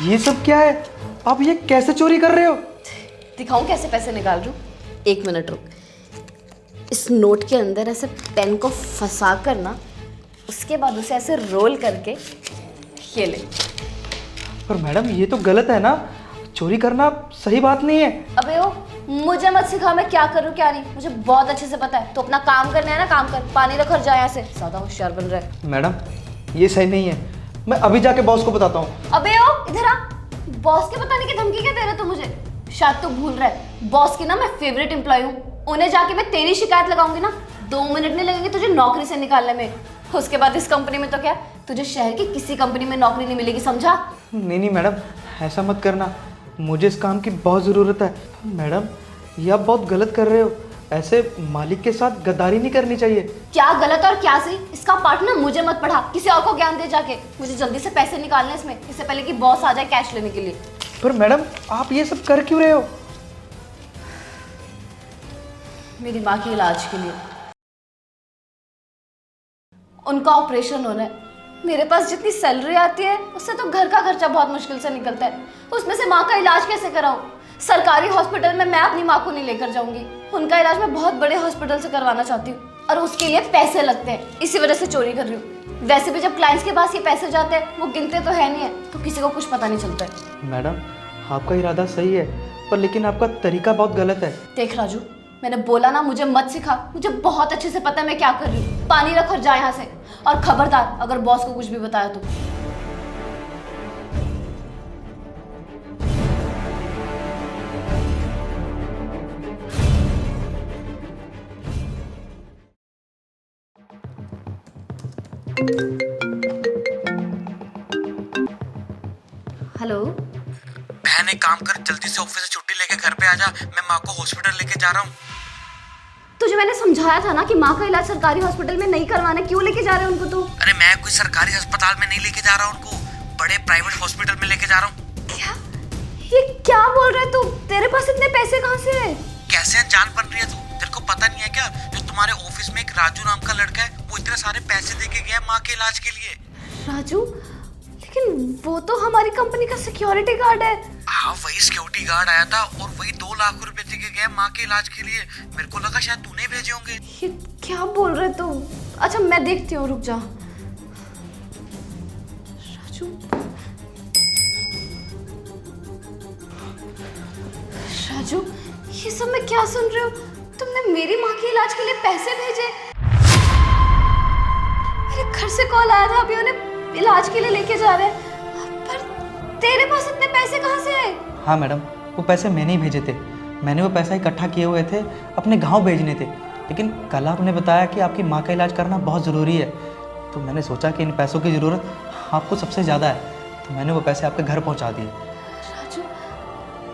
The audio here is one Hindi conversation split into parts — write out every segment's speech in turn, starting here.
ये सब क्या है? आप ये कैसे चोरी कर रहे हो? दिखाऊं कैसे पैसे निकाल रही हूँ? 1 मिनट रुक। इस नोट के अंदर ऐसे पेन को फंसा कर ना, उसके बाद उसे ऐसे रोल करके ये ले। पर मैडम ये तो गलत है ना, चोरी करना सही बात नहीं है। अबे ओ, मुझे मत सिखा मैं क्या करूँ क्या नहीं, मुझे बहुत अच्छे से पता है। तो अपना काम करना है ना, काम कर, पानी रख और जा यहाँ से, ज्यादा होशियार बन रहा है। मैडम ये सही नहीं है, मैं अभी जाके बॉस को बताता हूँ। अबे ओ इधर आ, बॉस के बताने की धमकी क्या दे रहा तू मुझे? शायद तू भूल रहा है, बॉस की ना मैं फेवरेट एम्प्लॉय हूँ। उन्हें जाके मैं तेरी शिकायत लगाऊंगी ना, 2 मिनट नहीं लगेंगे तुझे नौकरी से निकालने में। उसके बाद इस कंपनी में तो क्या, तुझे शहर की किसी कंपनी में नौकरी नहीं मिलेगी, समझा? नहीं नहीं मैडम, ऐसा मत करना, मुझे इस काम की बहुत ज़रूरत है। मैडम ये आप बहुत गलत कर रहे हो, ऐसे मालिक के साथ गद्दारी नहीं करनी चाहिए। क्या गलत और क्या सही, इसका पाठ ना मुझे मत पढ़ा, किसी और को ज्ञान दे जाके। मुझे जल्दी से पैसे निकालने इसमें, इससे पहले कि बॉस आ जाए कैश लेने के लिए। पर मैडम आप ये सब कर क्यों रहे हो? मेरी माँ के इलाज के लिए, उनका ऑपरेशन होना है। मेरे पास जितनी सैलरी आती है उससे तो घर का खर्चा बहुत मुश्किल से निकलता है, उसमें से माँ का इलाज कैसे कराऊं? सरकारी हॉस्पिटल में मैं अपनी माँ को नहीं लेकर जाऊंगी, उनका इलाज मैं बहुत बड़े हॉस्पिटल से करवाना चाहती हूँ और उसके लिए पैसे लगते हैं, इसी वजह से चोरी कर रही हूँ। वैसे भी जब क्लाइंट्स के पास ये पैसे जाते हैं वो गिनते तो है नहीं है, तो किसी को कुछ पता नहीं चलता है। मैडम आपका इरादा सही है, पर लेकिन आपका तरीका बहुत गलत है। देख राजू, मैंने बोला ना मुझे मत सिखा, मुझे बहुत अच्छे से पता है मैं क्या कर रही हूँ। पानी रख और जा यहाँ से, और खबरदार अगर बॉस को कुछ भी बताया तो। हेलो बहन एक काम कर, जल्दी से ऑफिस से छुट्टी लेके घर पे आ जा, मैं माँ को हॉस्पिटल लेके जा रहा हूँ। तुझे मैंने समझाया था ना कि माँ का इलाज सरकारी हॉस्पिटल में नहीं करवाना, क्यों लेके जा रहे हो उनको तू? अरे मैं कोई सरकारी अस्पताल में नहीं लेके जा रहा हूँ उनको, बड़े प्राइवेट हॉस्पिटल में लेके जा रहा हूँ। क्या? ये क्या बोल रहा है तू? तेरे पास इतने पैसे कहाँ से है? कैसे अनजान बन रही है तू? तेरे को पता नहीं है क्या, जो तुम्हारे ऑफिस में एक राजू नाम का लड़का है, वो इतने सारे पैसे दे के गया माँ के इलाज के लिए। राजू? लेकिन वो तो हमारी कंपनी का सिक्योरिटी गार्ड है। हाँ वही सिक्योरिटी गार्ड आया था और वही 2 लाख रुपए दे के गया माँ के इलाज के लिए। मेरे को लगा शायद तूने भेजे होंगे। ये क्या बोल रहे तू? अच्छा मैं देखती हूँ, रुक जा। राजू, राजू ये सब मैं क्या सुन रही हूँ? तुमने मेरी माँ के इलाज के लिए पैसे भेजे? मेरे घर से कॉल आया था, अभी उन्हें इलाज के लिए लेके जा रहे हैं, पर तेरे पास इतने पैसे कहाँ से आए? हाँ मैडम, वो पैसे मैंने ही भेजे थे, मैंने वो पैसा इकट्ठा किए हुए थे, अपने गांव भेजने थे। लेकिन कल आपने बताया कि आपकी माँ का इलाज करना बहुत ज़रूरी है, तो मैंने सोचा कि इन पैसों की ज़रूरत आपको सबसे ज़्यादा है, तो मैंने वो पैसे आपके घर पहुँचा दिए। राजू,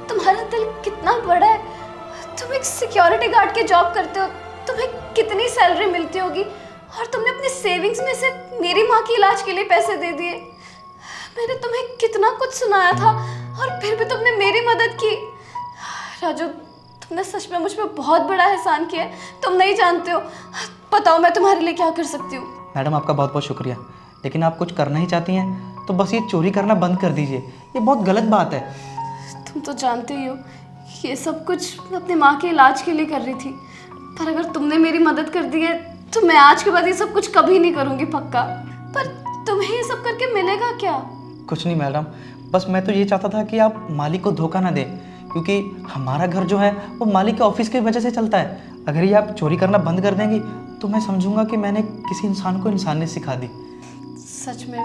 तुम्हारा दिल कितना बड़ा है। तुम एक सिक्योरिटी गार्ड की जॉब करते हो, तुम्हें कितनी सैलरी मिलती होगी, और तुमने अपने सेविंग्स में से मेरी माँ के इलाज के लिए पैसे दे दिए। मैंने तुम्हें कितना कुछ सुनाया था और फिर भी तुमने मेरी मदद की। राजू, तुमने सच में मुझ पर बहुत बड़ा एहसान किया है, तुम नहीं जानते हो। बताओ मैं तुम्हारे लिए क्या कर सकती हूँ? मैडम आपका बहुत बहुत शुक्रिया, लेकिन आप कुछ करना ही चाहती हैं तो बस ये चोरी करना बंद कर दीजिए, ये बहुत गलत बात है। तुम तो जानते ही हो ये सब कुछ मैं अपनी माँ के इलाज के लिए कर रही थी, पर अगर तुमने मेरी मदद कर दी है तो मैं आज के बाद ये सब कुछ कभी नहीं करूँगी, पक्का। पर तुम्हें ये सब करके मिलेगा क्या? कुछ नहीं मैडम, बस मैं तो ये चाहता था कि आप मालिक को धोखा ना दें, क्योंकि हमारा घर जो है वो मालिक के ऑफिस की वजह से चलता है। अगर ये आप चोरी करना बंद कर देंगी तो मैं समझूंगा कि मैंने किसी इंसान को इंसानियत सिखा दी। सच में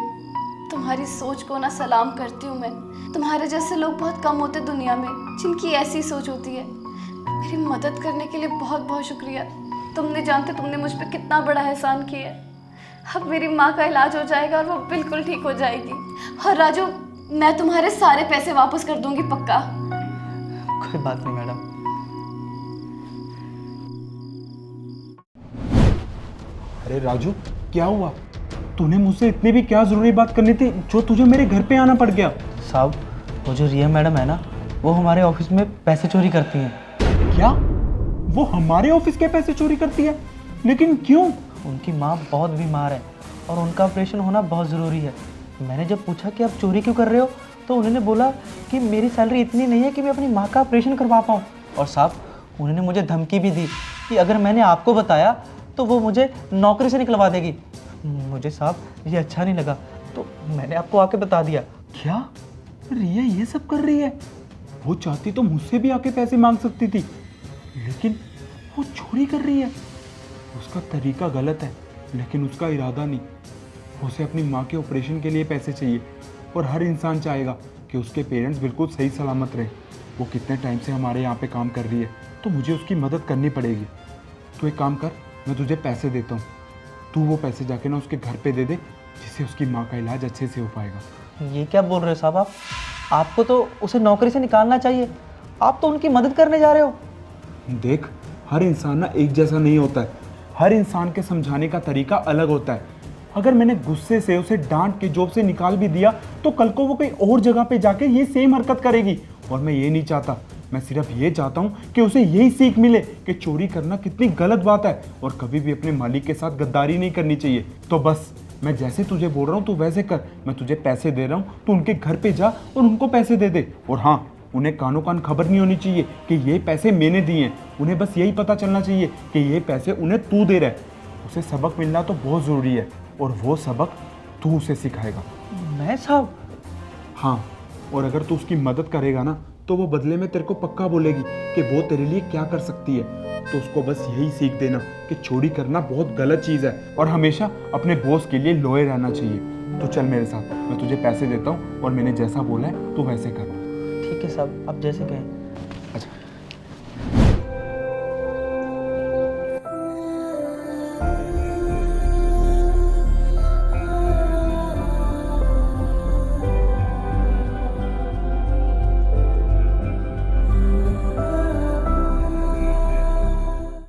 तुम्हारी सोच को ना सलाम करती हूँ मैं। तुम्हारे जैसे लोग बहुत कम होते दुनिया में जिनकी ऐसी सोच होती है। मेरी मदद करने के लिए बहुत बहुत शुक्रिया। तुम नहीं जानते तुमने मुझ पर कितना बड़ा एहसान किया है। अब मेरी माँ का इलाज हो जाएगा और वो बिल्कुल ठीक हो जाएगी। और राजू, मैं तुम्हारे सारे पैसे वापस कर दूंगी, पक्का। कोई बात नहीं मैडम। अरे राजू, क्या हुआ? तूने मुझसे इतनी भी क्या ज़रूरी बात करनी थी जो तुझे मेरे घर पे आना पड़ गया? साहब, वो जो रिया मैडम है ना, वो हमारे ऑफिस में पैसे चोरी करती हैं। क्या? वो हमारे ऑफिस के पैसे चोरी करती है? लेकिन क्यों? उनकी माँ बहुत बीमार है और उनका ऑपरेशन होना बहुत ज़रूरी है। मैंने जब पूछा कि आप चोरी क्यों कर रहे हो, तो उन्होंने बोला कि मेरी सैलरी इतनी नहीं है कि मैं अपनी माँ का ऑपरेशन करवा पाऊँ। और साहब उन्होंने मुझे धमकी भी दी कि अगर मैंने आपको बताया तो वो मुझे नौकरी से निकलवा देगी। मुझे साहब ये अच्छा नहीं लगा, तो मैंने आपको आके बता दिया। क्या रिया ये सब कर रही है? वो चाहती तो मुझसे भी आके पैसे मांग सकती थी, लेकिन वो चोरी कर रही है। उसका तरीका गलत है, लेकिन उसका इरादा नहीं। उसे अपनी माँ के ऑपरेशन के लिए पैसे चाहिए, और हर इंसान चाहेगा कि उसके पेरेंट्स बिल्कुल सही सलामत रहें। वो कितने टाइम से हमारे यहाँ पे काम कर रही है, तो मुझे उसकी मदद करनी पड़ेगी। तो एक काम कर, मैं तुझे पैसे देता हूँ, तू वो पैसे जाके ना उसके घर पे दे दे, जिससे उसकी माँ का इलाज अच्छे से हो पाएगा। ये क्या बोल रहे हो साहब आप? आपको तो उसे नौकरी से निकालना चाहिए, आप तो उनकी मदद करने जा रहे हो। देख, हर इंसान ना एक जैसा नहीं होता है। हर इंसान के समझाने का तरीका अलग होता है। अगर मैंने गुस्से से उसे डांट के जॉब से निकाल भी दिया, तो कल को वो कोई और जगह पे जाके ये सेम हरकत करेगी, और मैं ये नहीं चाहता। मैं सिर्फ ये चाहता हूँ कि उसे यही सीख मिले कि चोरी करना कितनी गलत बात है, और कभी भी अपने मालिक के साथ गद्दारी नहीं करनी चाहिए। तो बस मैं जैसे तुझे बोल रहा हूँ तू वैसे कर। मैं तुझे पैसे दे रहा हूँ, तू उनके घर पे जा और उनको पैसे दे दे। और हाँ, उन्हें कानों कान खबर नहीं होनी चाहिए कि ये पैसे मैंने दिए हैं। उन्हें बस यही पता चलना चाहिए कि ये पैसे उन्हें तू दे रहा है। उसे सबक मिलना तो बहुत ज़रूरी है, और वो सबक तू उसे सिखाएगा। मैं साहब? हाँ, और अगर तू उसकी मदद करेगा ना, तो वो बदले में तेरे को पक्का बोलेगी कि वो तेरे लिए क्या कर सकती है। तो उसको बस यही सीख देना कि चोरी करना बहुत गलत चीज़ है, और हमेशा अपने बॉस के लिए लॉयल रहना चाहिए। तो चल मेरे साथ, मैं तुझे पैसे देता हूँ, और मैंने जैसा बोला है तू वैसे कर। ठीक है साहब, आप जैसे कहें।